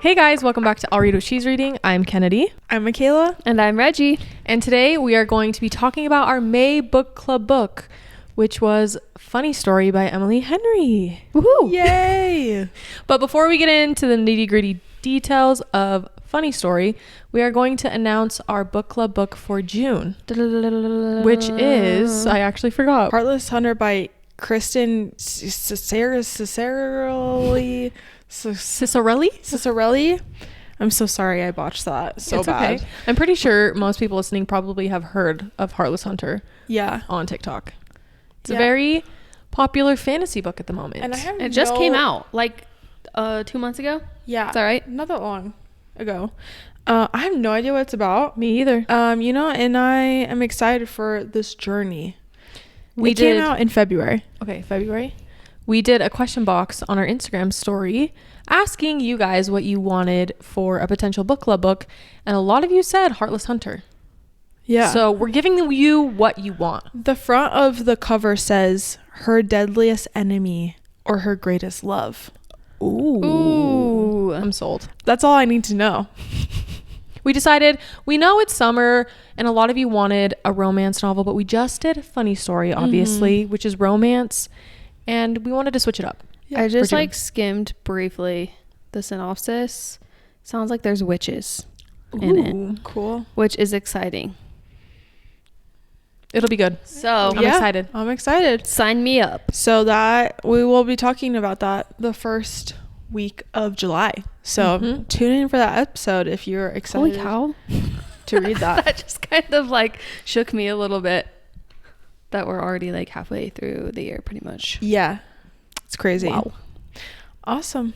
Hey guys, welcome back to I'll Read What She's Reading. I'm Kennedy. I'm Michaela. And I'm Reggie. And today we are going to be talking about our May book club book, which was Funny Story by Emily Henry. Woohoo! Yay! But before we get into the nitty gritty details of Funny Story, we are going to announce our book club book for June, which is, I actually forgot. Heartless Hunter by Kristen Ciccarelli. Ciccarelli. I'm so sorry I botched that so It's bad. okay. I'm pretty sure most people listening probably have heard of Heartless Hunter Yeah. on TikTok. It's a very popular fantasy book at the moment. And I have It just came out like 2 months ago. Yeah. Is that right? Not that long ago. I have no idea what it's about. Me either. And I am excited for this journey. It came out in February. Okay, February. We did a question box on our Instagram story asking you guys what you wanted for a potential book club book, and a lot of you said Heartless Hunter. Yeah. So we're giving you what you want. The front of the cover says her deadliest enemy or her greatest love. Ooh. I'm sold. That's all I need to know. We decided, we know it's summer and a lot of you wanted a romance novel, but we just did Funny Story, obviously, which is romance, and we wanted to switch it up. I just for June. skimmed briefly the synopsis. Sounds like there's witches in it, Cool. which is exciting. It'll be good. So I'm excited. I'm excited. sign me up. So that we will be talking about that the first week of July. So tune in for that episode if you're excited Holy cow. to read that. That just kind of shook me a little bit that we're already halfway through the year pretty much. Yeah. It's crazy. Wow. Awesome.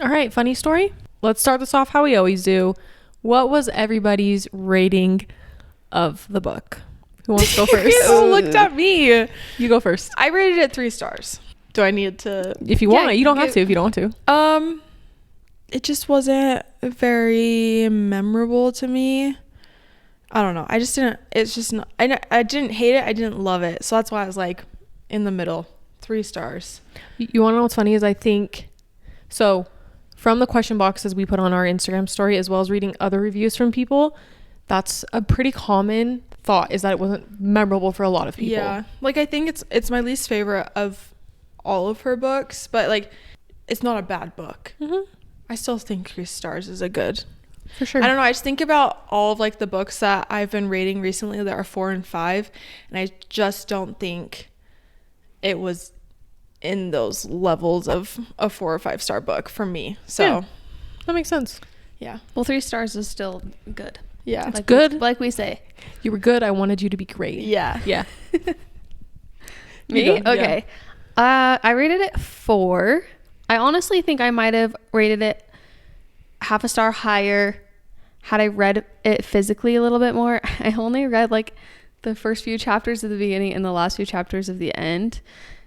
All right, Funny Story. Let's start this off how we always do. What was everybody's rating of the book? Who wants to go first? You looked at me. You go first. I rated it 3 stars. Do I need to? If you want, you don't have to if you don't want to. It just wasn't very memorable to me. I don't know. I just didn't. It's just not. I didn't hate it. I didn't love it. So that's why I was in the middle. 3 stars. You want to know what's funny is I think, so from the question boxes we put on our Instagram story, as well as reading other reviews from people, that's a pretty common thought, is that it wasn't memorable for a lot of people. Yeah. I think it's my least favorite of all of her books, but it's not a bad book. I still think 3 stars is a good. For sure. I don't know. I just think about all of the books that I've been rating recently that are 4 and 5, and I just don't think it was in those levels of a 4 or 5 star book for me. So Yeah. That makes sense. yeah. Well, 3 stars is still good. Yeah. It's good. Like we say. You were good. I wanted you to be great. Yeah. Yeah. Me? You go. Okay. I rated it 4. I honestly think I might have rated it half a star higher had I read it physically a little bit more. I only read the first few chapters at the beginning and the last few chapters of the end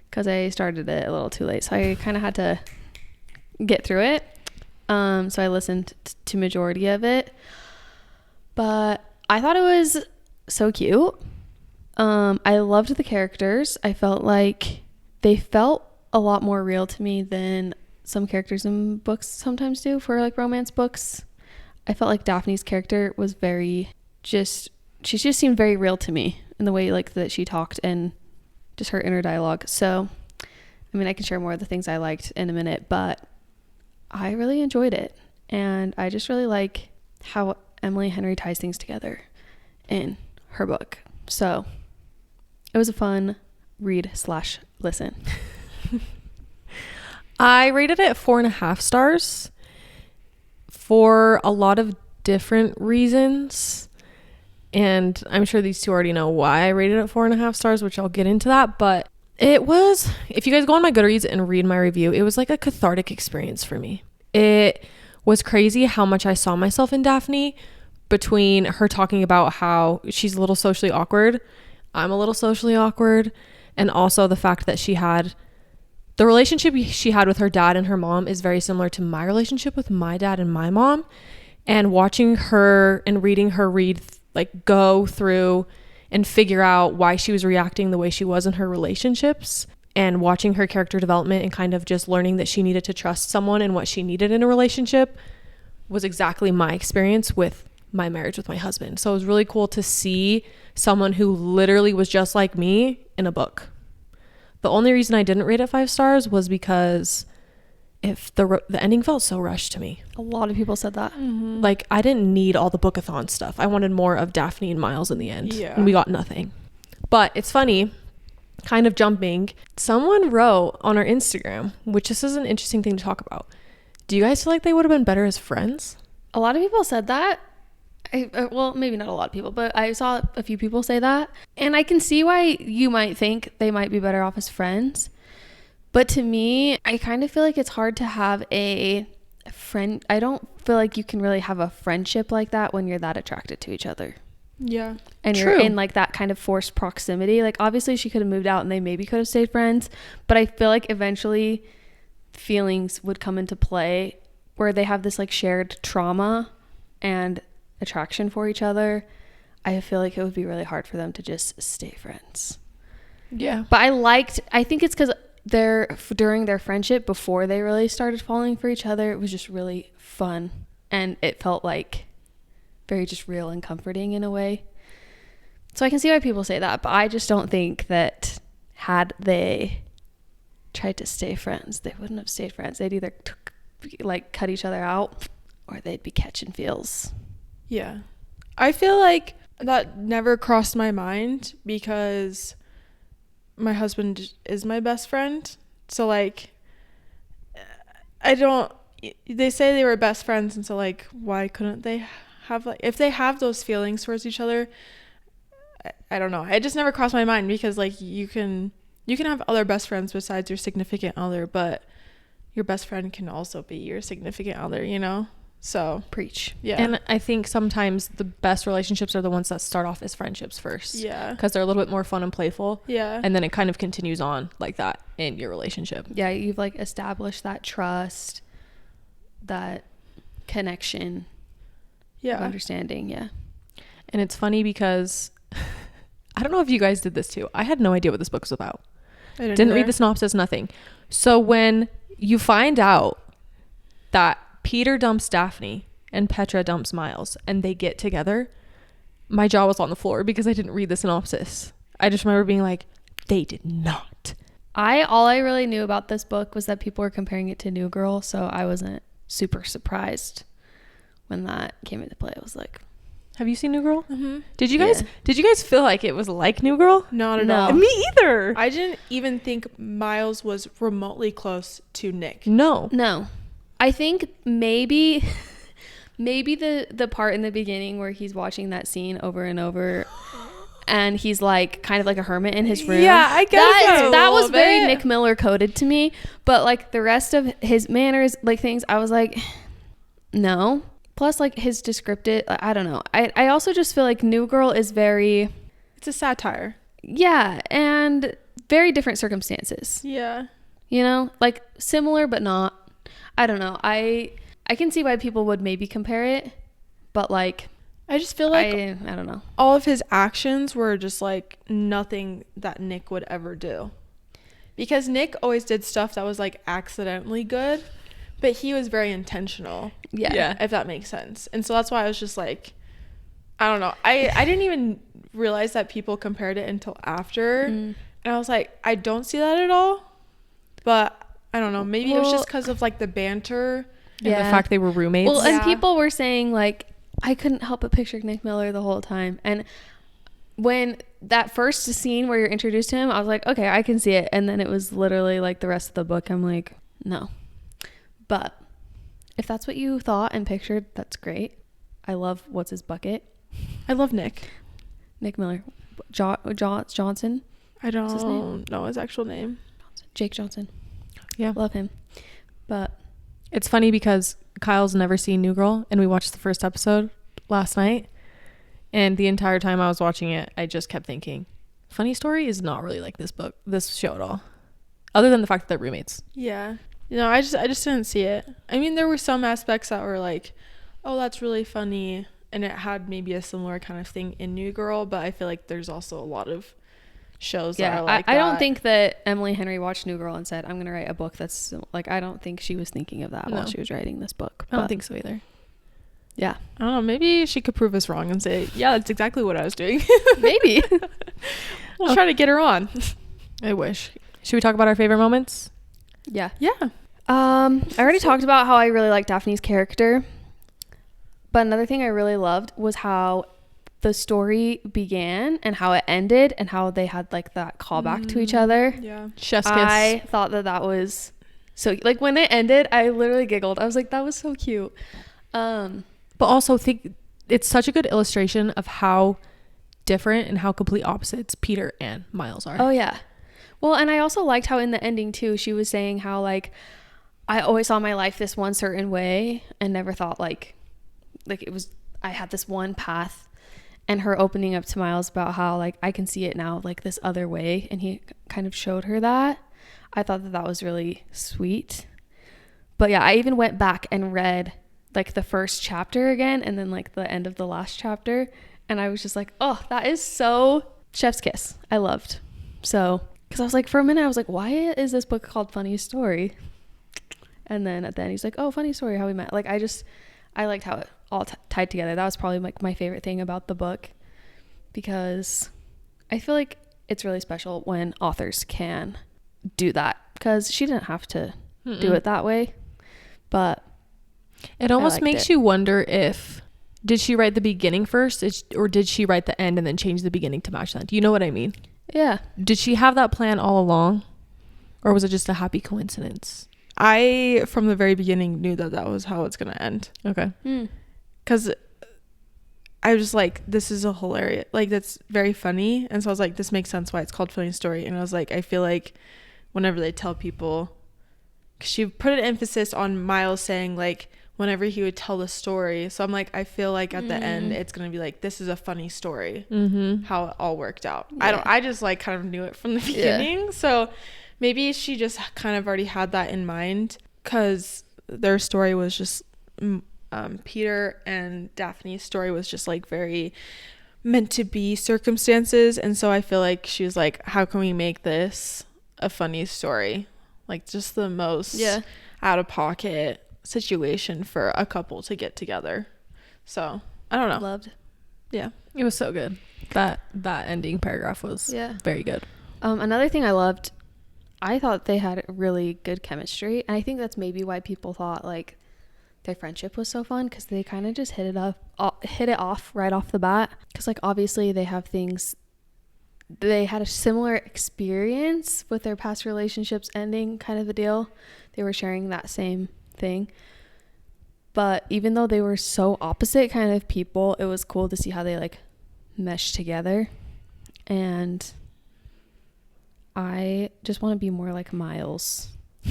because I started it a little too late. So I kind of had to get through it. So I listened to majority of it. But I thought it was so cute. I loved the characters. I felt like they felt a lot more real to me than some characters in books sometimes do for romance books. I felt like Daphne's character was she just seemed very real to me in the way that she talked and just her inner dialogue. So, I mean, I can share more of the things I liked in a minute, but I really enjoyed it. And I just really like how Emily Henry ties things together in her book. So it was a fun read/listen. I rated it 4.5 stars for a lot of different reasons. And I'm sure these two already know why I rated it 4.5 stars, which I'll get into that. But it was, if you guys go on my Goodreads and read my review, it was a cathartic experience for me. It was crazy how much I saw myself in Daphne, between her talking about how she's a little socially awkward. I'm a little socially awkward. And also the fact that the relationship she had with her dad and her mom is very similar to my relationship with my dad and my mom. And watching her and reading her go through and figure out why she was reacting the way she was in her relationships and watching her character development and kind of just learning that she needed to trust someone and what she needed in a relationship was exactly my experience with my marriage with my husband. So it was really cool to see someone who literally was just like me in a book. The only reason I didn't rate it 5 stars was because if the ending felt so rushed to me. A lot of people said that. Like, I didn't need all the bookathon stuff. I wanted more of Daphne and Miles in the end. Yeah. And we got nothing. But it's funny, kind of jumping, someone wrote on our Instagram, which this is an interesting thing to talk about. Do you guys feel like they would have been better as friends? A lot of people said that. Well, maybe not a lot of people, but I saw a few people say that. And I can see why you might think they might be better off as friends. But to me, I kind of feel like it's hard to have a friend. I don't feel like you can really have a friendship like that when you're that attracted to each other. Yeah. And True. you're in like that kind of forced proximity. Like, obviously she could have moved out and they maybe could have stayed friends. But I feel like eventually feelings would come into play where they have this like shared trauma and attraction for each other. I feel like it would be really hard for them to just stay friends. Yeah. But I think it's because during their friendship, before they really started falling for each other, it was just really fun. And it felt like very just real and comforting in a way. So I can see why people say that, but I just don't think that had they tried to stay friends, they wouldn't have stayed friends. They'd either cut each other out or they'd be catching feels. Yeah. I feel like that never crossed my mind because my husband is my best friend. So like, they say they were best friends, and so like, why couldn't they have, like, if they have those feelings towards each other, I don't know. It just never crossed my mind because like you can have other best friends besides your significant other, but your best friend can also be your significant other, you know? So Preach. yeah. And I think sometimes the best relationships are the ones that start off as friendships first. Yeah. Because they're a little bit more fun and playful. Yeah. And then it kind of continues on like that in your relationship. Yeah, you've like established that trust, that connection, Yeah. understanding. Yeah. And it's funny because I don't know if you guys did this too. I had no idea what this book was about. I Didn't read either. the synopsis, nothing. So when you find out that Peter dumps Daphne and Petra dumps Miles and they get together, my jaw was on the floor because I didn't read the synopsis. I just remember being like, they did not. All I really knew about this book was that people were comparing it to New Girl, so I wasn't super surprised when that came into play. I was like, Have you seen New Girl? Mm-hmm. Did you guys feel like it was like New Girl? Not at No. all. Me either. I didn't even think Miles was remotely close to Nick. No. no. I think maybe the part in the beginning where he's watching that scene over and over and he's like kind of like a hermit in his room. Yeah, I guess that was a little very bit. Nick Miller coded to me, but like the rest of his manners, like things, I was like, no. Plus like his descriptive, I don't know. I also just feel like New Girl is very, It's a satire. yeah, and very different circumstances. Yeah. You know, like similar but not. I don't know. I can see why people would maybe compare it, but like I just feel like I don't know. all of his actions were just like nothing that Nick would ever do. Because Nick always did stuff that was like accidentally good, but he was very intentional. Yeah. If that makes sense. And so that's why I was just like, I don't know. I didn't even realize that people compared it until after. And I was like, I don't see that at all. But I don't know. Maybe it was just because of like the banter. And the fact they were roommates. Well, and Yeah. people were saying like I couldn't help but picture Nick Miller the whole time. And when that first scene where you're introduced to him, I was like, okay, I can see it. And then it was literally like the rest of the book. I'm like, no. But if that's what you thought and pictured, that's great. I love what's his bucket. I love Nick. Nick Miller, Johnson, I What's his don't know his actual name. Jake Johnson. Yeah. Love him. But It's funny because Kyle's never seen New Girl, and we watched the first episode last night, and the entire time I was watching it, I just kept thinking, funny story is not really like this show at all, other than the fact that they're roommates. Yeah. I just didn't see it. I mean, there were some aspects that were like, oh, that's really funny, and it had maybe a similar kind of thing in New Girl, but I feel like there's also a lot of shows that are like I don't that. think that Emily Henry watched New Girl and said, I'm going to write a book that's like, I don't think she was thinking of that No. while she was writing this book. I don't But think so either. Yeah. I don't know. Maybe she could prove us wrong and say, yeah, that's exactly what I was doing. Maybe. We'll try to get her on. I wish. Should we talk about our favorite moments? Yeah. Yeah. I already talked about how I really like Daphne's character. But another thing I really loved was how the story began and how it ended and how they had like that callback to each other. Yeah. Chef's kiss. I thought that was so, like, when it ended, I literally giggled. I was like, that was so cute. But also think it's such a good illustration of how different and how complete opposites Peter and Miles are. Oh yeah. Well, and I also liked how in the ending too, she was saying how like I always saw my life this one certain way and never thought like it was, I had this one path, and her opening up to Miles about how like I can see it now like this other way, and he kind of showed her that. I thought that was really sweet. But yeah, I even went back and read like the first chapter again and then like the end of the last chapter, and I was just like, oh, that is so chef's kiss. I loved. So because I was like, for a minute I was like, why is this book called Funny Story? And then at the end he's like, oh, funny story how we met. Like I liked how it all tied together. That was probably like my favorite thing about the book, because I feel like it's really special when authors can do that, because she didn't have to do it that way, but it almost makes you wonder if did she write the beginning first, or did she write the end and then change the beginning to match that? Do you know what I mean? Yeah. Did she have that plan all along, or was it just a happy coincidence? I, from the very beginning, knew that was how it's going to end. Okay. Because I was just like, this is a hilarious, like, that's very funny. And so I was like, this makes sense why it's called Funny Story. And I was like, I feel like whenever they tell people, because she put an emphasis on Miles saying, like, whenever he would tell the story. So I'm like, I feel like at the end, it's going to be like, this is a funny story, how it all worked out. Yeah. I just like kind of knew it from the beginning. So maybe she just kind of already had that in mind, because their story was just, Peter and Daphne's story was just like very meant to be circumstances. And so I feel like she was like, how can we make this a funny story? Like just the most out of pocket situation for a couple to get together. So I don't know. Loved. Yeah. It was so good. That ending paragraph was very good. Another thing I loved, I thought they had really good chemistry, and I think that's maybe why people thought like their friendship was so fun, because they kind of just hit it off right off the bat. Because like obviously they had a similar experience with their past relationships ending, kind of a deal. They were sharing that same thing, but even though they were so opposite kind of people, it was cool to see how they like meshed together. And I just want to be more like Miles.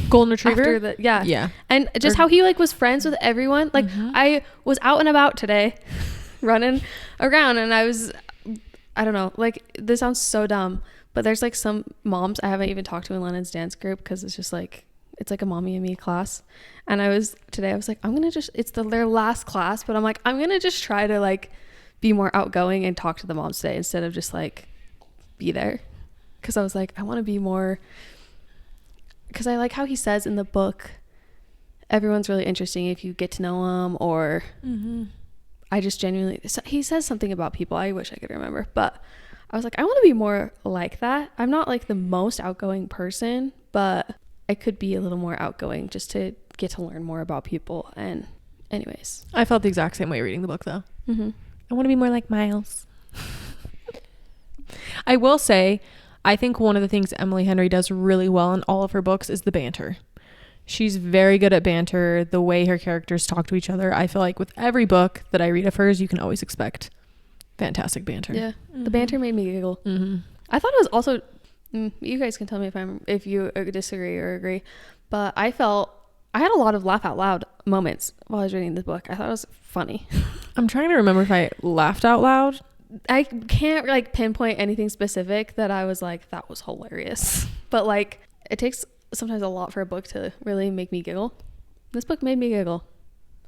Golden Retriever? Yeah. And just how he like was friends with everyone. Like I was out and about today running around, and I don't know, like this sounds so dumb, but there's like some moms I haven't even talked to in London's dance group, because it's just like, it's like a mommy and me class. And I was like, I'm going to just, it's their last class, but I'm like, I'm going to just try to like be more outgoing and talk to the moms today instead of just like be there. Because I was like, I want to be more, because I like how he says in the book, everyone's really interesting if you get to know them, or I just genuinely, he says something about people. I wish I could remember, but I was like, I want to be more like that. I'm not like the most outgoing person, but I could be a little more outgoing just to get to learn more about people. And anyways, I felt the exact same way reading the book though. I want to be more like Miles. I will say, I think one of the things Emily Henry does really well in all of her books is the banter. She's very good at banter, the way her characters talk to each other. I feel like with every book that I read of hers, you can always expect fantastic banter. Yeah. The banter made me giggle. I thought it was also, you guys can tell me if you disagree or agree, but I had a lot of laugh out loud moments while I was reading this book. I thought it was funny. I'm trying to remember if I laughed out loud. I can't like pinpoint anything specific that I was like, that was hilarious. But like, it takes sometimes a lot for a book to really make me giggle. This book made me giggle.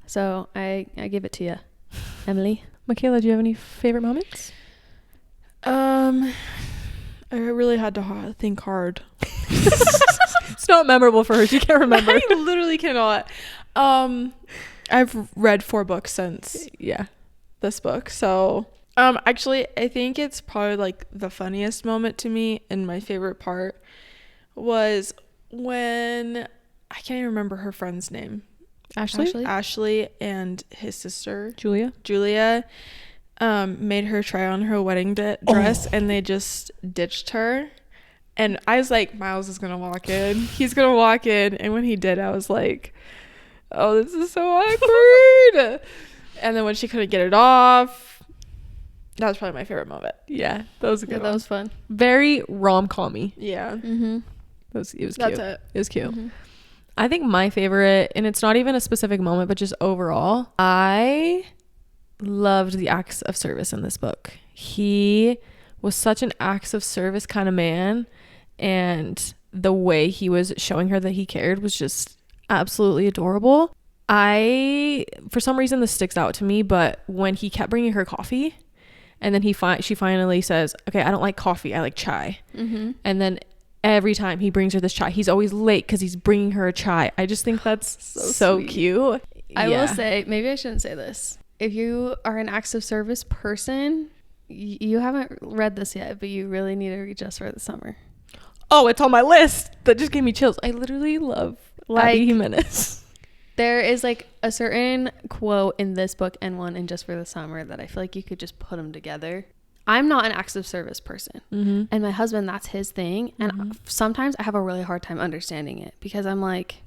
So I give it to you, Emily. Michaela, do you have any favorite moments? I really had to think hard. It's not memorable for her. She can't remember. I literally cannot. I've read 4 books since this book. So actually I think it's probably like the funniest moment to me, and my favorite part was when I can't even remember her friend's name. Ashley and his sister Julia made her try on her wedding dress, and they just ditched her. And I was like, Miles is gonna walk in, he's gonna walk in. And when he did, I was like, oh, this is so awkward. And then when she couldn't get it off, that was probably my favorite moment. Yeah, that was a good one. That was fun. Very rom-com-y. Yeah. Mm-hmm. It was cute. That's it. It was cute. Mm-hmm. I think my favorite, and it's not even a specific moment, but just overall, I loved the acts of service in this book. He was such an acts of service kind of man, and the way he was showing her that he cared was just absolutely adorable. For some reason this sticks out to me, but when he kept bringing her coffee, and then she finally says, okay, I don't like coffee, I like chai. Mm-hmm. And then every time he brings her this chai, he's always late because he's bringing her a chai. I just think that's so cute. I will say, maybe I shouldn't say this. If you are an acts of service person, you haven't read this yet, but you really need to read Just for the Summer. Oh, it's on my list. That just gave me chills. I literally love Abby Jimenez. There is like a certain quote in this book and one in Just for the Summer that I feel like you could just put them together. I'm not an acts of service person. Mm-hmm. And my husband, that's his thing. And sometimes I have a really hard time understanding it, because I'm like,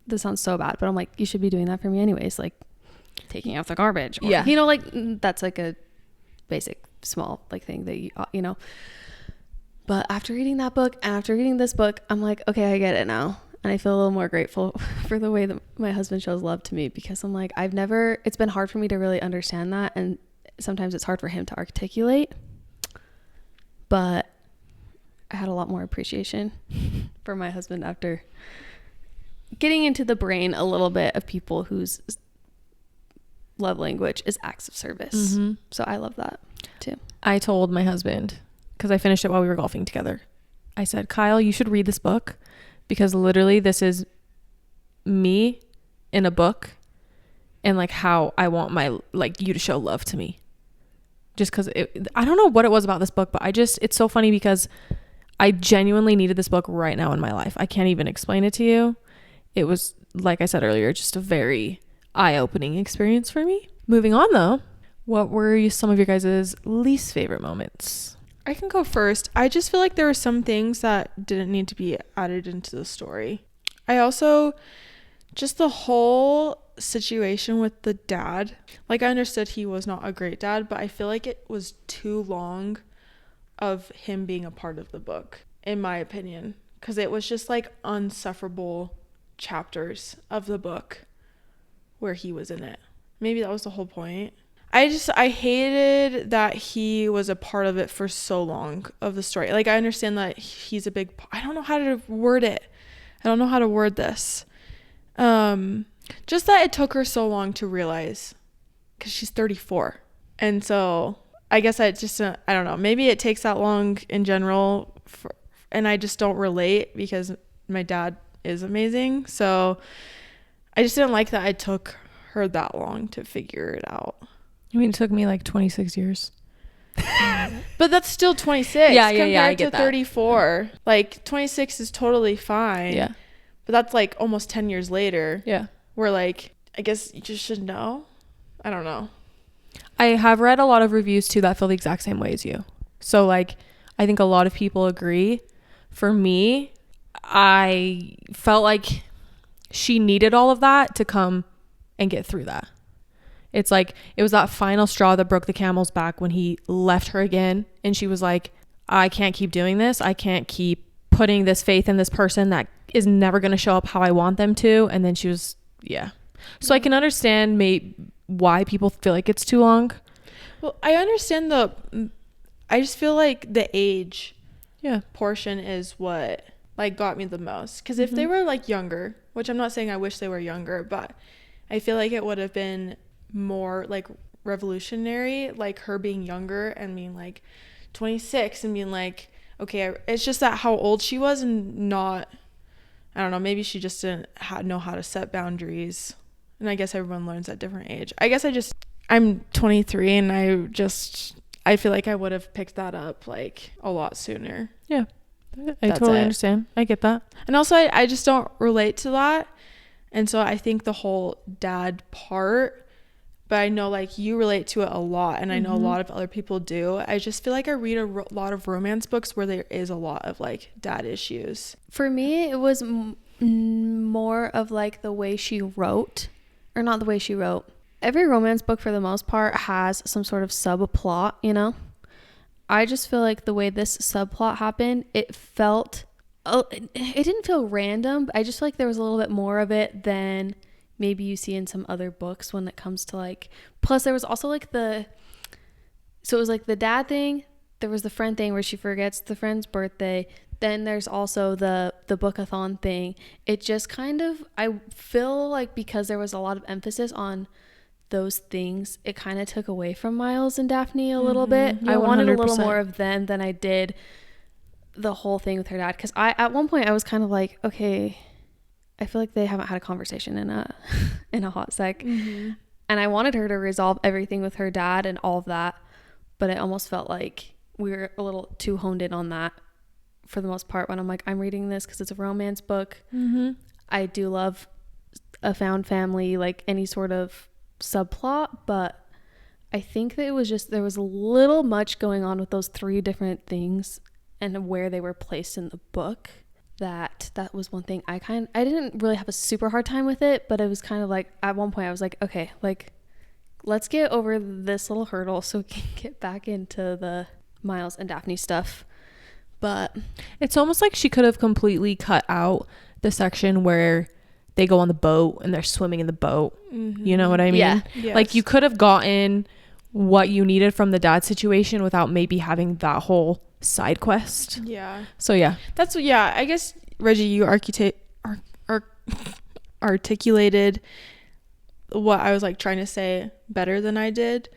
this sounds so bad, but I'm like, you should be doing that for me anyways. Like taking out the garbage. Or, you know, like that's like a basic small like thing that you know. But after reading that book and after reading this book, I'm like, okay, I get it now. And I feel a little more grateful for the way that my husband shows love to me, because I'm like, it's been hard for me to really understand that. And sometimes it's hard for him to articulate, but I had a lot more appreciation for my husband after getting into the brain a little bit of people whose love language is acts of service. Mm-hmm. So I love that too. I told my husband, because I finished it while we were golfing together, I said, Kyle, you should read this book, because literally this is me in a book, and like how I want you to show love to me. Just because I don't know what it was about this book, but it's so funny because I genuinely needed this book right now in my life. I can't even explain it to you. It was, like I said earlier, just a very eye-opening experience for me. Moving on though, what were some of your guys' least favorite moments? I can go first. I just feel like there were some things that didn't need to be added into the story. I also, just the whole situation with the dad, like I understood he was not a great dad, but I feel like it was too long of him being a part of the book, in my opinion, because it was just like unsufferable chapters of the book where he was in it. Maybe that was the whole point. I hated that he was a part of it for so long of the story. Like, I understand that he's a big, I don't know how to word it. I don't know how to word this. Just that it took her so long to realize, because she's 34. And so I guess I don't know. Maybe it takes that long in general, and I just don't relate because my dad is amazing. So I just didn't like that it took her that long to figure it out. I mean, it took me like 26 years. But that's still 26 yeah, compared I get to that. 34. Like 26 is totally fine. Yeah. But that's like almost 10 years later. Yeah. Where like, I guess you just should know. I don't know. I have read a lot of reviews too that feel the exact same way as you. So like, I think a lot of people agree. For me, I felt like she needed all of that to come and get through that. It's like, it was that final straw that broke the camel's back when he left her again. And she was like, I can't keep doing this. I can't keep putting this faith in this person that is never going to show up how I want them to. And then she was, yeah. So I can understand why people feel like it's too long. Well, I understand I just feel like the age portion is what like got me the most. Because if they were like younger, which I'm not saying I wish they were younger, but I feel like it would have been more like revolutionary, like her being younger and being like 26 and being like, okay, it's just that how old she was and not, I don't know, maybe she just didn't know how to set boundaries And I guess everyone learns at different age. I'm 23 and I feel like I would have picked that up like a lot sooner. Yeah. I totally understand. I get that. And also I just don't relate to that. And so I think the whole dad part, but I know like you relate to it a lot, and I know a lot of other people do. I just feel like I read a lot of romance books where there is a lot of like dad issues. For me, it was more of like the way she wrote, or not the way she wrote. Every romance book for the most part has some sort of subplot, you know? I just feel like the way this subplot happened, it didn't feel random, but I just feel like there was a little bit more of it than maybe you see in some other books when it comes to like, plus there was also like so it was like the dad thing, there was the friend thing where she forgets the friend's birthday, then there's also the bookathon thing. It just kind of, I feel like because there was a lot of emphasis on those things, it kind of took away from Miles and Daphne a little bit. Yeah, I wanted 100%. a little more of them than I did the whole thing with her dad, because at one point I was kind of like, okay, I feel like they haven't had a conversation in a hot sec, and I wanted her to resolve everything with her dad and all of that, but it almost felt like we were a little too honed in on that for the most part. When I'm like, I'm reading this because it's a romance book. I do love a found family, like any sort of subplot, but I think that it was just, there was a little much going on with those 3 different things and where they were placed in the book. That was one thing I didn't really have a super hard time with it, but it was kind of like at one point I was like, okay, like let's get over this little hurdle so we can get back into the Miles and Daphne stuff. But it's almost like she could have completely cut out the section where they go on the boat and they're swimming in the boat. You know what I mean? Yeah. Yes. Like you could have gotten what you needed from the dad situation without maybe having that whole side quest. Yeah. So yeah. I guess, Reggie, you articulated what I was like trying to say better than I did.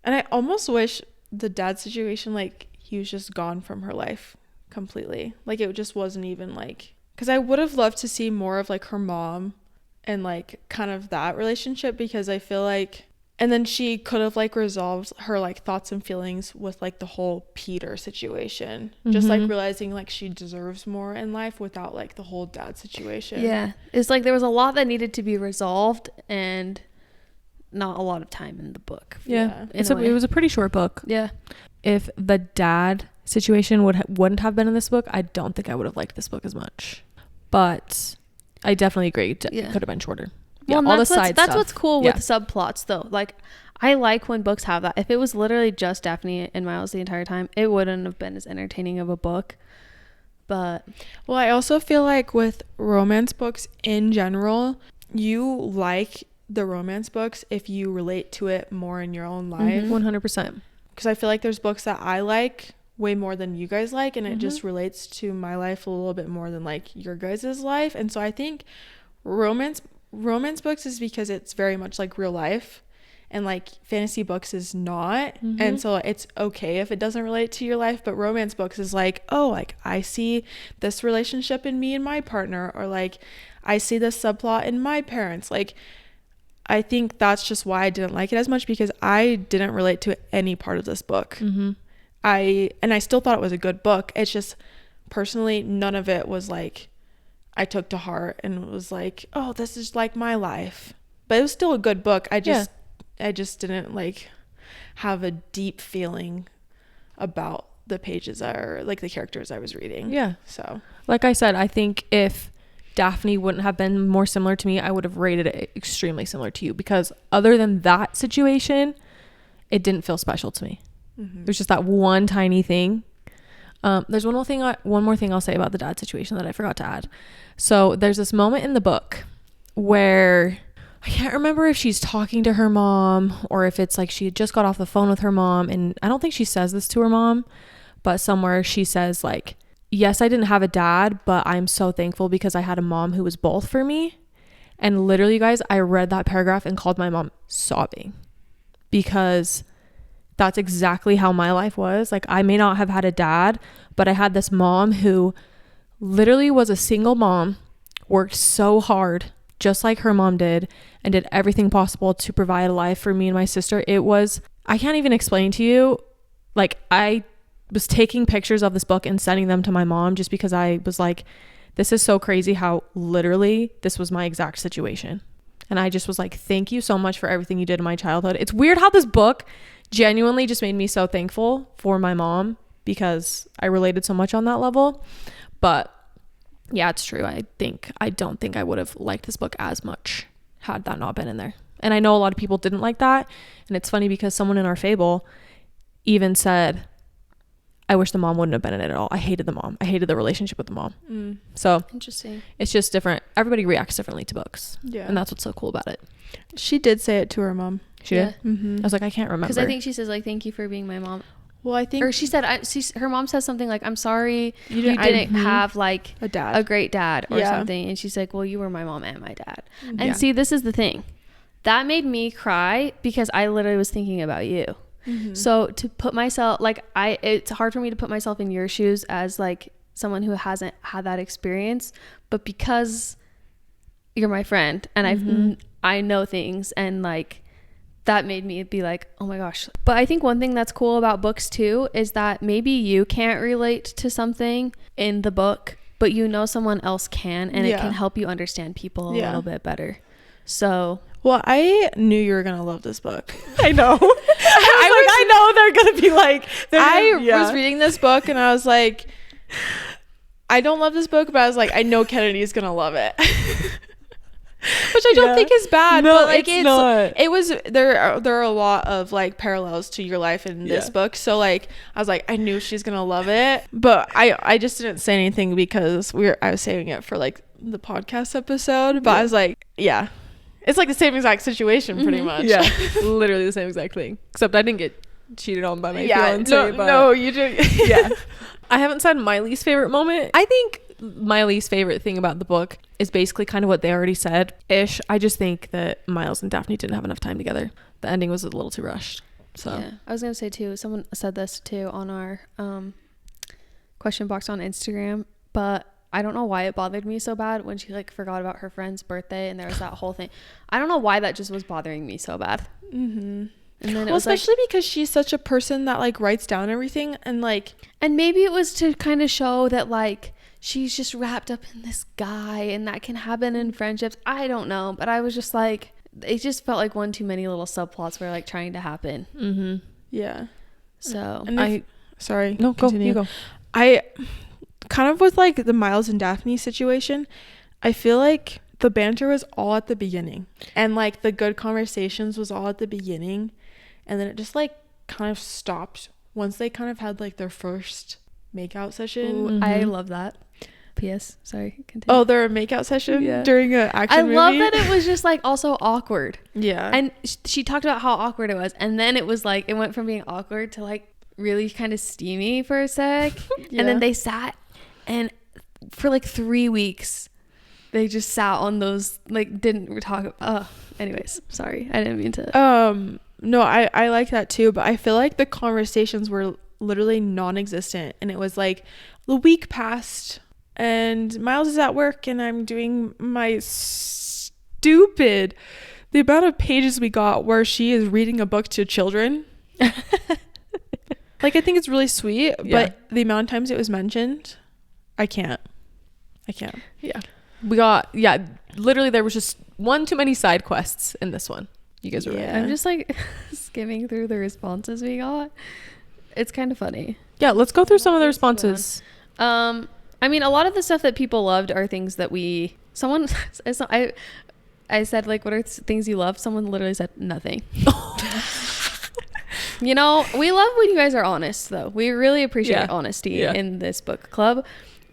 And I almost wish the dad situation, like he was just gone from her life completely. Like it just wasn't even like, because I would have loved to see more of like her mom and like kind of that relationship, because I feel like, and then she could have like resolved her like thoughts and feelings with like the whole Peter situation, just like realizing like she deserves more in life without like the whole dad situation. yeah, it's like there was a lot that needed to be resolved and not a lot of time in the book. Yeah. It was a pretty short book. Yeah. If the dad situation wouldn't have been in this book, I don't think I would have liked this book as much. But I definitely agree. It could have been shorter. Well, Yeah, all the side that's stuff. what's cool with subplots though. Like I like when books have that. If it was literally just Daphne and Miles the entire time, it wouldn't have been as entertaining of a book. But well, I also feel like with romance books in general, you like the romance books if you relate to it more in your own life. 100%. Because I feel like there's books that I like way more than you guys like, and it just relates to my life a little bit more than like your guys' life. And so I think romance books is because it's very much like real life, and like fantasy books is not. And so it's okay if it doesn't relate to your life, but romance books is like, oh, like I see this relationship in me and my partner, or like I see this subplot in my parents. Like I think that's just why I didn't like it as much, because I didn't relate to any part of this book. I still thought it was a good book. It's just personally none of it was like I took to heart and was like, oh, this is like my life. But it was still a good book. I just didn't like have a deep feeling about the pages or like the characters I was reading. Yeah. So like I said, I think if Daphne wouldn't have been more similar to me, I would have rated it extremely similar to you, because other than that situation, it didn't feel special to me. There's just that one tiny thing. There's one more thing I'll say about the dad situation that I forgot to add. So there's this moment in the book where I can't remember if she's talking to her mom or if it's like she had just got off the phone with her mom, and I don't think she says this to her mom, but somewhere she says like, yes, I didn't have a dad, but I'm so thankful because I had a mom who was both for me. And literally, you guys, I read that paragraph and called my mom sobbing, because that's exactly how my life was. Like I may not have had a dad, but I had this mom who literally was a single mom, worked so hard just like her mom did and did everything possible to provide a life for me and my sister. It was, I can't even explain to you. Like, I was taking pictures of this book and sending them to my mom just because I was like, this is so crazy how literally this was my exact situation. And I just was like, thank you so much for everything you did in my childhood. It's weird how this book genuinely just made me so thankful for my mom because I related so much on that level. But yeah, it's true. I don't think I would have liked this book as much had that not been in there. And I know a lot of people didn't like that. And it's funny because someone in our fable even said, I wish the mom wouldn't have been in it at all. I hated the mom. I hated the relationship with the mom. So Interesting. it's just different. Everybody reacts differently to books. Yeah. And that's what's so cool about it. She did say it to her mom. She did? I was like, I can't remember. Because I think she says, like, thank you for being my mom. Well, I think... Or she said, her mom says something like, I'm sorry you didn't didn't have, like, a great dad or something. And she's like, well, you were my mom and my dad. And see, this is the thing. That made me cry because I literally was thinking about you. So to put myself, like, it's hard for me to put myself in your shoes as, like, someone who hasn't had that experience. But because you're my friend and I know things, and, like, that made me be like, oh my gosh. But I think one thing that's cool about books too is that maybe you can't relate to something in the book, but you know someone else can, and it can help you understand people a little bit better. So... Well, I knew you were going to love this book. I know. I know they're going to be like... I was reading this book and I was like, I don't love this book, but I was like, I know Kennedy's going to love it. Which I don't think is bad. No, but like, it's not. It was... There are a lot of, like, parallels to your life in this book. So, like, I was like, I knew she's going to love it. But I just didn't say anything because I was saving it for, like, the podcast episode. But I was like, yeah. It's like the same exact situation, pretty much. Yeah, literally the same exact thing. Except I didn't get cheated on by my fiance. No, you didn't. Yeah. I haven't said my least favorite moment. I think my least favorite thing about the book is basically kind of what they already said ish. I just think that Miles and Daphne didn't have enough time together. The ending was a little too rushed. So yeah, I was gonna say too, someone said this too on our question box on Instagram, but I don't know why it bothered me so bad when she, like, forgot about her friend's birthday and there was that whole thing. I don't know why that just was bothering me so bad. And then it was especially because she's such a person that, like, writes down everything and, like... And maybe it was to kind of show that, like, she's just wrapped up in this guy and that can happen in friendships. I don't know. But I was just like, it just felt like one too many little subplots were, like, trying to happen. Yeah. So... And sorry. No, continue. You go. I... Kind of with, like, the Miles and Daphne situation, I feel like the banter was all at the beginning. And, like, the good conversations was all at the beginning. And then it just, like, kind of stopped once they kind of had, like, their first makeout session. Ooh, I love that. P.S. Sorry, continue. Oh, their makeout session during an action movie? I love that it was just, like, also awkward. Yeah. And she talked about how awkward it was. And then it was, like, it went from being awkward to, like, really kind of steamy for a sec. And then they sat. And for, like, 3 weeks, they just sat on those, like, didn't talk. Anyways, sorry. I didn't mean to. No, I like that too. But I feel like the conversations were literally non-existent. And it was like the week passed and Miles is at work and I'm doing my the amount of pages we got where she is reading a book to children. Like, I think it's really sweet. But the amount of times it was mentioned... I can't. Yeah. We got, literally there was just one too many side quests in this one. You guys were right. I'm just, like, skimming through the responses we got. It's kind of funny. Yeah, let's go through some of the responses. I mean, a lot of the stuff that people loved are things that I said, like, what are things you love? Someone literally said nothing. You know, we love when you guys are honest, though. We really appreciate honesty in this book club.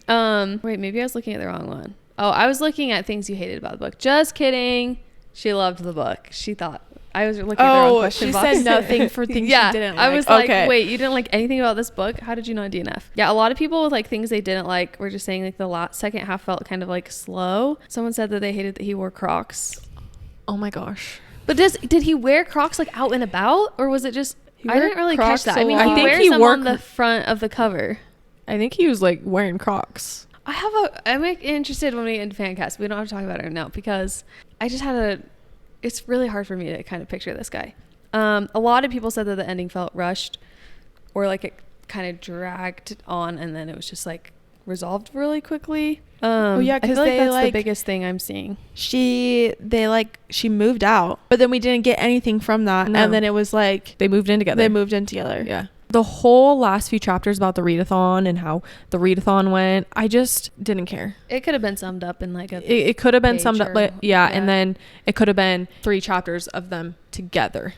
Wait, maybe I was looking at the wrong one. Oh, I was looking at things you hated about the book. Just kidding. She loved the book. She thought I was looking at the wrong question box. She said nothing for things she didn't like. I was like, wait, you didn't like anything about this book? How did you not DNF? Yeah, a lot of people with, like, things they didn't like were just saying, like, the second half felt kind of, like, slow. Someone said that they hated that he wore Crocs. Oh my gosh. But did he wear Crocs, like, out and about, or was it just? I didn't really catch that. I mean, I think he wears them wore on the front of the cover. I think he was, like, wearing Crocs. I'm interested when we get into fan cast. We don't have to talk about it right now because I just it's really hard for me to kind of picture this guy. A lot of people said that the ending felt rushed or like it kind of dragged on and then it was just like resolved really quickly. Oh yeah, because that's the biggest thing I'm seeing. She moved out, but then we didn't get anything from that. No. And then it was like They moved in together. Yeah. The whole last few chapters about the readathon and how the readathon went, I just didn't care. It could have been summed up in like It could have been summed up, page yeah, and then it could have been 3 chapters of them together.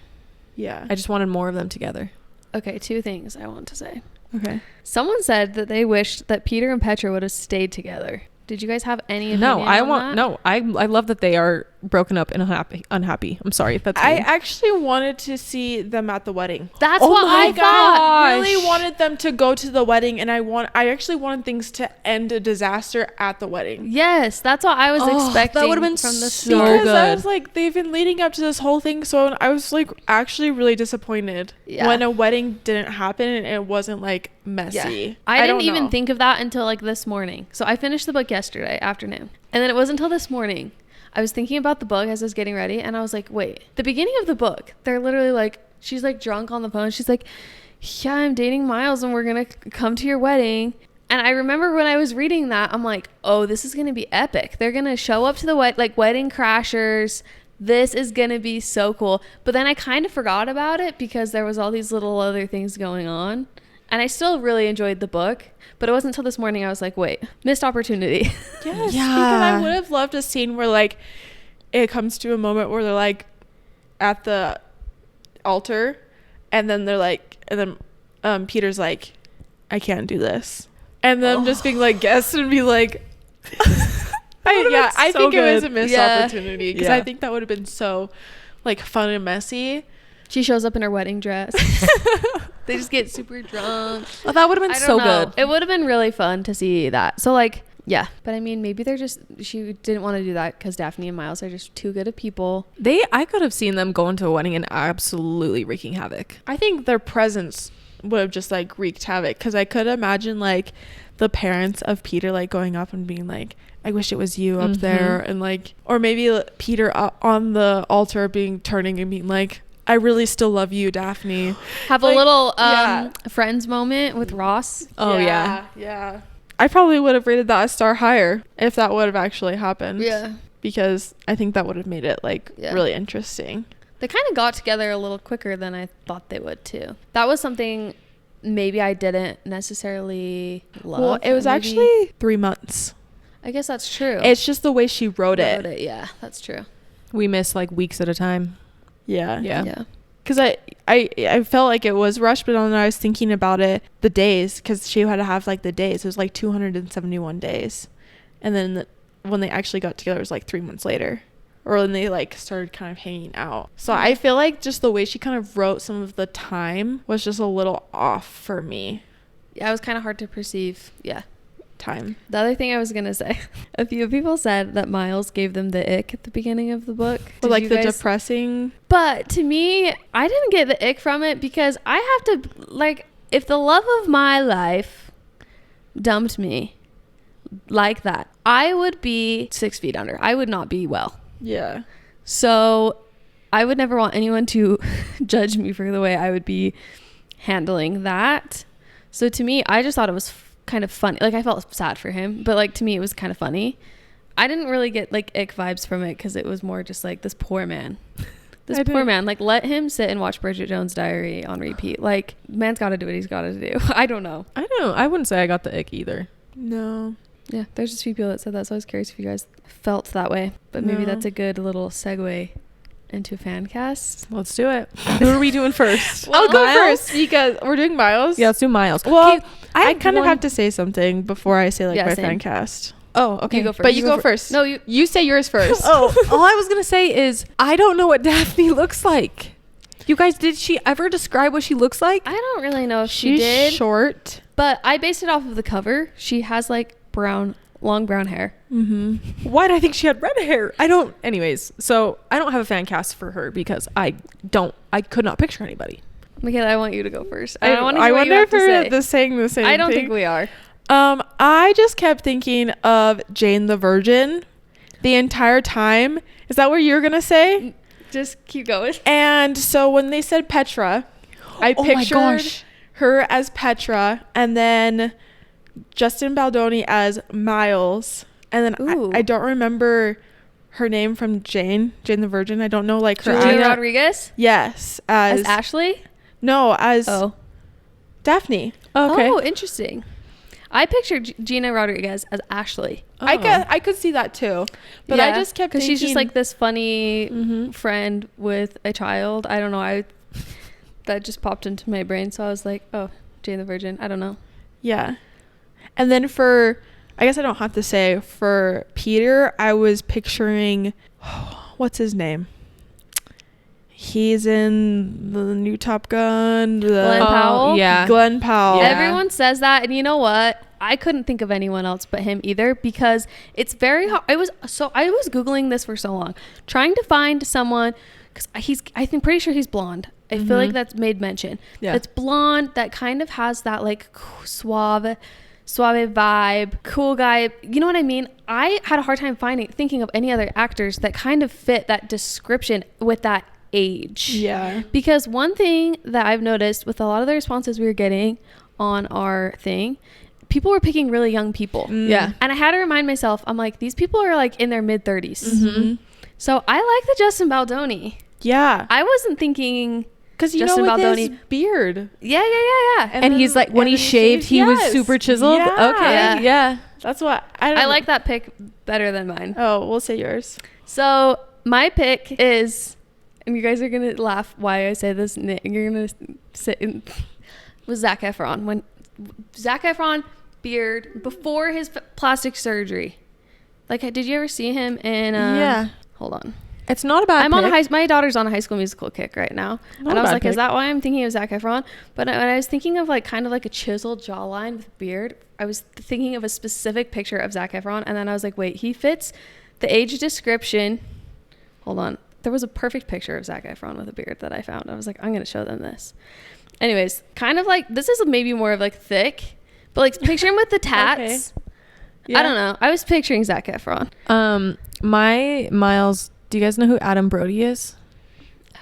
Yeah. I just wanted more of them together. Okay, 2 things I want to say. Okay. Someone said that they wished that Peter and Petra would have stayed together. Did you guys have any opinion No, I on want that? no. I love that they are broken up and unhappy. I'm sorry if that's I mean. actually wanted to see them at the wedding. That's Oh what my I thought. Really wanted them to go to the wedding, and I actually wanted things to end a disaster at the wedding. Yes, that's what I was expecting. that would've been from the so start. Because I good. was like, they've been leading up to this whole thing, so I was like actually really disappointed when a wedding didn't happen and it wasn't like messy. I didn't even know. think of that until like this morning. So I finished the book yesterday afternoon. And then it wasn't until this morning. I was thinking about the book as I was getting ready and I was like, wait, the beginning of the book, they're literally like, she's like drunk on the phone. She's like, yeah, I'm dating Miles and we're going to come to your wedding. And I remember when I was reading that, I'm like, oh, this is going to be epic. They're going to show up to the wedding crashers. This is going to be so cool. But then I kind of forgot about it because there was all these little other things going on. And I still really enjoyed the book. But it wasn't until this morning I was like, wait, missed opportunity. Yes, because I would have loved a scene where like it comes to a moment where they're like at the altar and then they're like, and then Peter's like, I can't do this. And then just being like guests and be like, I think it was a missed opportunity because I think that would have been so like fun and messy. She shows up in her wedding dress. They just get super drunk. Oh, that would have been so good. It would have been really fun to see that. So like, yeah. But I mean, maybe she didn't want to do that because Daphne and Miles are just too good of people. I could have seen them going to a wedding and absolutely wreaking havoc. I think their presence would have just like wreaked havoc because I could imagine like the parents of Peter like going up and being like, I wish it was you up there, and like, or maybe Peter on the altar turning and being like, I really still love you, Daphne. Have like, a little friends moment with Ross. Oh yeah. I probably would have rated that a star higher if that would have actually happened. Yeah. Because I think that would have made it like really interesting. They kind of got together a little quicker than I thought they would too. That was something maybe I didn't necessarily love. Well, it was actually 3 months. I guess that's true. It's just the way she wrote it. Yeah, that's true. We miss like weeks at a time. Yeah. Because I felt like it was rushed, but then I was thinking about it, the days, because she had to have like the days. It was like 271 days. And then when they actually got together, it was like 3 months later. Or when they like started kind of hanging out. So I feel like just the way she kind of wrote some of the time was just a little off for me. Yeah, it was kind of hard to perceive. Yeah. Time. The other thing I was gonna say, a few people said that Miles gave them the ick at the beginning of the book. Or like the depressing. But to me, I didn't get the ick from it because I have to, like, if the love of my life dumped me like that, I would be 6 feet under. I would not be well. Yeah. So I would never want anyone to judge me for the way I would be handling that. So to me, I just thought it was kind of funny. Like, I felt sad for him, but like to me it was kind of funny. I didn't really get like ick vibes from it because it was more just like this poor man. Like, let him sit and watch Bridget Jones' Diary on repeat. Like, man's got to do what he's got to do. I don't know. I wouldn't say I got the ick either. No. Yeah, there's just a few people that said that, so I was curious if you guys felt that way. But maybe that's a good little segue into fan cast. Let's do it. Who are we doing first? I'll go first because we're doing Miles. Yeah, let's do Miles. Well, okay, I kind of have to say something before I say like my fan cast. Oh, okay. You go first. But you go first. No, you say yours first. Oh, all I was gonna say is I don't know what Daphne looks like. You guys, did she ever describe what she looks like? I don't really know if She's she did. short. But I based it off of the cover. She has like long brown hair. Mm-hmm. Why did I think she had red hair? Anyways, so I don't have a fan cast for her because I could not picture anybody. Michaela, I want you to go first. I wonder if we're saying the same I don't thing. think we are. I just kept thinking of Jane the Virgin the entire time. Is that what you were gonna say? Just keep going. And so when they said Petra, I pictured her as Petra, and then Justin Baldoni as Miles, and then I don't remember her name from Jane the Virgin. I don't know, like, her Julia Rodriguez. Yes, as Ashley. No, as Daphne. Okay. Oh, interesting. I pictured Gina Rodriguez as Ashley. Oh. I could see that too, but I just kept thinking, because she's just like this funny friend with a child. I don't know. That just popped into my brain, so I was like, oh, Jane the Virgin. I don't know. Yeah. And then I guess I don't have to say, for Peter, I was picturing, what's his name? He's in the new Top Gun. Glenn Powell? Yeah. Glenn Powell. Yeah. Everyone says that, and you know what? I couldn't think of anyone else but him either, because it's very hard. I was Googling this for so long, trying to find someone, because I'm pretty sure he's blonde. I feel like that's made mention. Yeah. That's blonde, that kind of has that like suave vibe, cool guy. You know what I mean? I had a hard time thinking of any other actors that kind of fit that description with that age. Yeah. Because one thing that I've noticed with a lot of the responses we were getting on our thing, people were picking really young people. Yeah. And I had to remind myself, I'm like, these people are like in their mid 30s. So I like the Justin Baldoni. Yeah. I wasn't thinking, because you Justin know, with Baldoni. his beard. yeah. And he's like, when he shaved, he was super chiseled. Yeah. Okay. Yeah. That's what I like that pick better than mine. Oh, we'll say yours. So my pick is, and you guys are gonna laugh why I say this. You're gonna say was Zac Efron. When Zac Efron beard before his plastic surgery. Like, did you ever see him in? Yeah. Hold on. It's not a bad pick. My daughter's on a High School Musical kick right now, and I was like, is that why I'm thinking of Zac Efron? But when I was thinking of like kind of like a chiseled jawline with beard, I was thinking of a specific picture of Zac Efron, and then I was like, wait, he fits the age description. Hold on. There was a perfect picture of Zac Efron with a beard that I found. I was like, I'm going to show them this. Anyways, kind of like, this is maybe more of like thick, but like picture him with the tats. Okay. Yeah. I don't know. I was picturing Zac Efron. My Miles, do you guys know who Adam Brody is?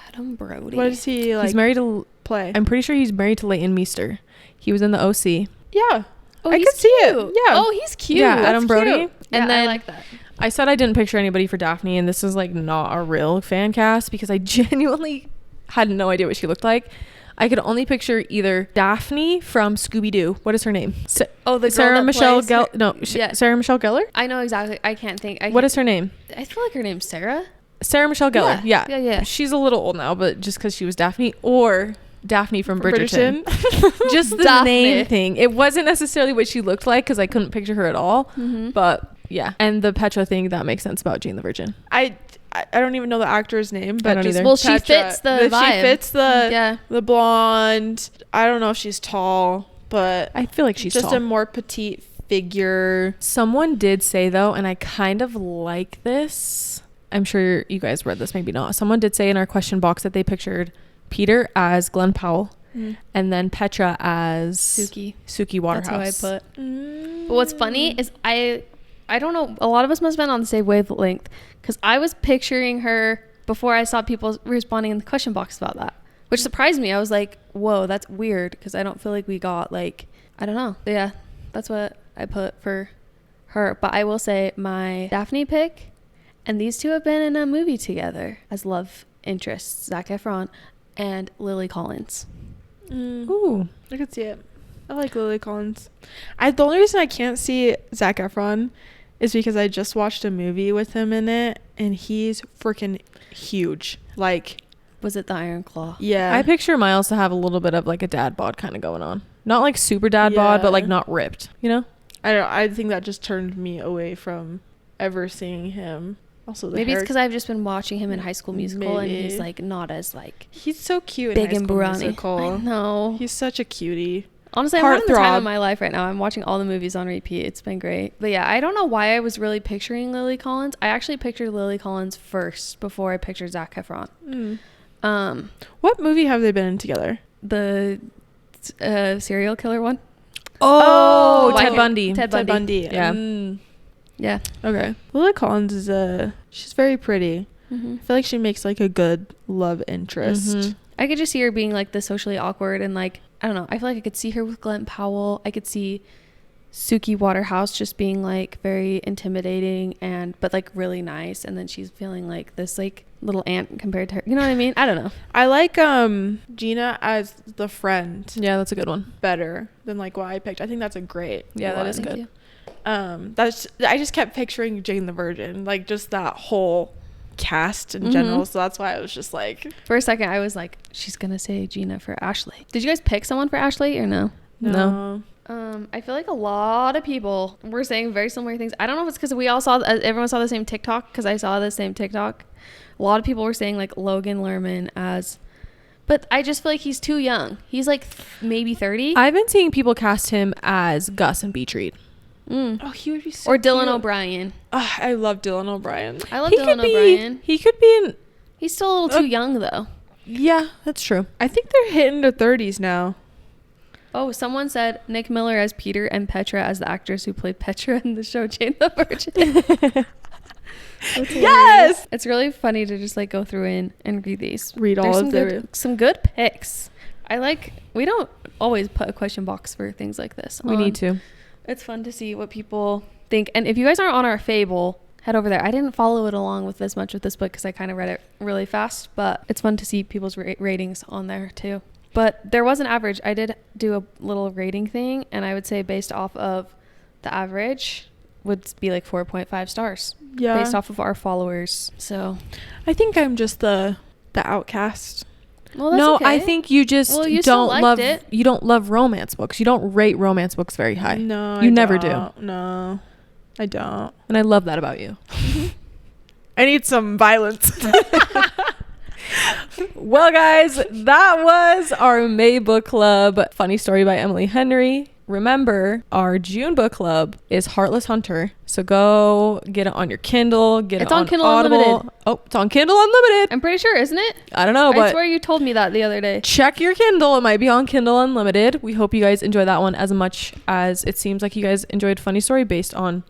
Adam Brody. What is he like? He's married to play. I'm pretty sure he's married to Leighton Meester. He was in the OC. Yeah. Oh, I could see it. Yeah. Oh, he's cute. Yeah, That's Adam Brody. cute. And And then I like that. I said I didn't picture anybody for Daphne, and this is like not a real fan cast because I genuinely had no idea what she looked like. I could only picture either Daphne from Scooby-Doo. What is her name? Sarah Michelle Gellar. No, Sarah Michelle Gellar. I know exactly. I can't think. What is her name? I feel like her name's Sarah. Sarah Michelle Gellar. Yeah. She's a little old now, but just because she was Daphne, or Daphne from Bridgerton. Just the Daphne. name thing. It wasn't necessarily what she looked like because I couldn't picture her at all. But yeah, and the Petra thing, that makes sense about Jane the Virgin. I don't even know the actor's name, but I don't just either. Well, she fits the vibe. She fits the blonde. I don't know if she's tall, but I feel like she's just tall. a more petite figure. Someone did say though, and I kind of like this. I'm sure you guys read this, maybe not. Someone did say in our question box that they pictured Peter as Glenn Powell and then Petra as Suki Waterhouse. That's what I put. But what's funny is I don't know, a lot of us must have been on the same wavelength because I was picturing her before I saw people responding in the question box about that, which surprised me. I was like, whoa, that's weird because I don't feel like we got like, I don't know. But yeah, that's what I put for her. But I will say my Daphne pick, and these two have been in a movie together as love interests, Zac Efron and Lily Collins. Ooh, I could see it. I like Lily Collins. The only reason I can't see Zac Efron is because I just watched a movie with him in it, and he's freaking huge. Like, was it The Iron Claw? Yeah. I picture Miles to have a little bit of like a dad bod kind of going on. Not like super dad bod, but like not ripped, you know? I don't know. I think that just turned me away from ever seeing him. Also, maybe it's because I've just been watching him in High School Musical, and he's like not as like he's so cute big in High and School brawny. Musical. I know. He's such a cutie. Honestly, I'm having the time of my life right now. I'm watching all the movies on repeat. It's been great. But yeah, I don't know why I was really picturing Lily Collins. I actually pictured Lily Collins first before I pictured Zac Efron. What movie have they been in together? The serial killer one. Oh, Why Ted can't- Bundy. Ted Ted Bundy. Bundy. Yeah. Yeah. Okay. Lily Collins is she's very pretty. Mm-hmm. I feel like she makes like a good love interest. Mhm. I could just see her being like the socially awkward and like, I don't know. I feel like I could see her with Glenn Powell. I could see Suki Waterhouse just being like very intimidating but like really nice. And then she's feeling like this like little ant compared to her. You know what I mean? I don't know. I like Gina as the friend Yeah, that's a good one. better than like what I picked. I think that's a great Yeah, that one. is Thank good. you. I just kept picturing Jane the Virgin, like just that whole cast in general. So that's why I was just like, For a second, I was like, she's going to say Gina for Ashley. Did you guys pick someone for Ashley or no? No. I feel like a lot of people were saying very similar things. I don't know if it's because everyone saw the same TikTok, because I saw the same TikTok. A lot of people were saying like Logan Lerman but I just feel like he's too young. He's like maybe 30. I've been seeing people cast him as Gus and Beach Read. Oh, he would be so Or Dylan cute. O'Brien. I love Dylan O'Brien. I love He Dylan could be. O'Brien. He could be in. He's still a little too young though. Yeah, that's true. I think they're hitting their 30s now. Oh, someone said Nick Miller as Peter and Petra as the actress who played Petra in the show Jane the Virgin. Yes. It's really funny to just like go through and read these. Read all There's of their. some good picks. We don't always put a question box for things like this. We need to. It's fun to see what people think. And if you guys aren't on our Fable, head over there. I didn't follow it along with this much with this book because I kind of read it really fast, but it's fun to see people's ratings on there too. But there was an average. I did do a little rating thing, and I would say based off of the average would be like 4.5 stars. Yeah. Based off of our followers. So, I think I'm just the outcast. well, that's No, okay. I think you just Well, you still don't liked love. it. You don't love romance books. You don't rate romance books very high. No, You I never don't. No, I don't. And I love that about you. I need some violence. Well, guys, that was our May book club. Funny story by Emily Henry. Remember, our June book club is Heartless Hunter. So go get it on your Kindle. It's on Kindle Audible. Unlimited. Oh, it's on Kindle Unlimited. I'm pretty sure, isn't it? I don't know, I but swear you told me that the other day. check your Kindle. It might be on Kindle Unlimited. We hope you guys enjoy that one as much as it seems like you guys enjoyed Funny Story based on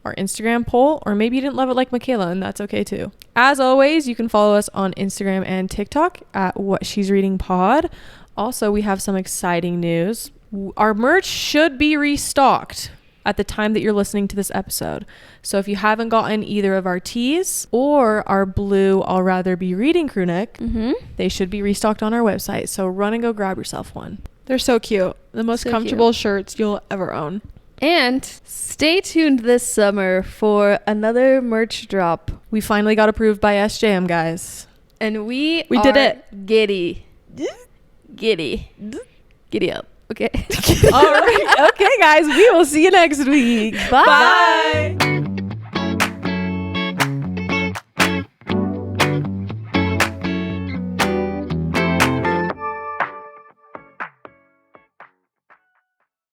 our Instagram poll, or maybe you didn't love it like Michaela, and that's okay too. As always, you can follow us on Instagram and TikTok at What She's Reading Pod. Also, we have some exciting news. Our merch should be restocked at the time that you're listening to this episode. So if you haven't gotten either of our tees or our blue I'll Rather Be Reading crew neck, they should be restocked on our website. So run and go grab yourself one. They're so cute. The most So comfortable shirts you'll ever own. And stay tuned this summer for another merch drop. We finally got approved by SJM, guys. And we did are it. Giddy up. Okay. All right. Okay, guys. We will see you next week. Bye. Bye.